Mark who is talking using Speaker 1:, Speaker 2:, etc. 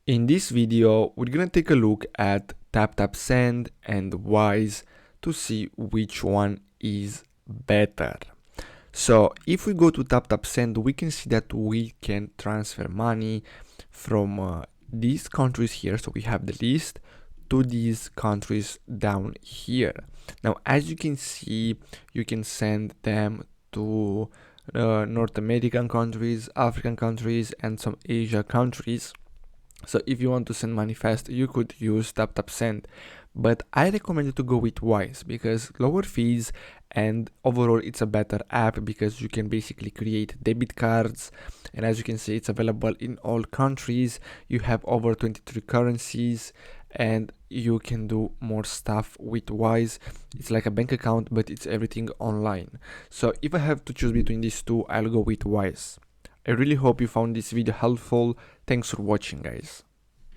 Speaker 1: In this video, we're gonna take a look at TAPTAP Send and WISE to see which one is better. So if we go to TAPTAP Send, we can see that we can transfer money from these countries here. So we have the list to these countries down here. Now, as you can see, you can send them to North American countries, African countries, and some Asia countries. So if you want to send money fast, you could use TapTap Send, but I recommend you to go with Wise because lower fees and overall it's a better app because you can basically create debit cards, and as you can see, it's available in all countries. You have over 23 currencies and you can do more stuff with Wise. It's like a bank account, but it's everything online. So if I have to choose between these two, I'll go with Wise. I really hope you found this video helpful. Thanks for watching, guys.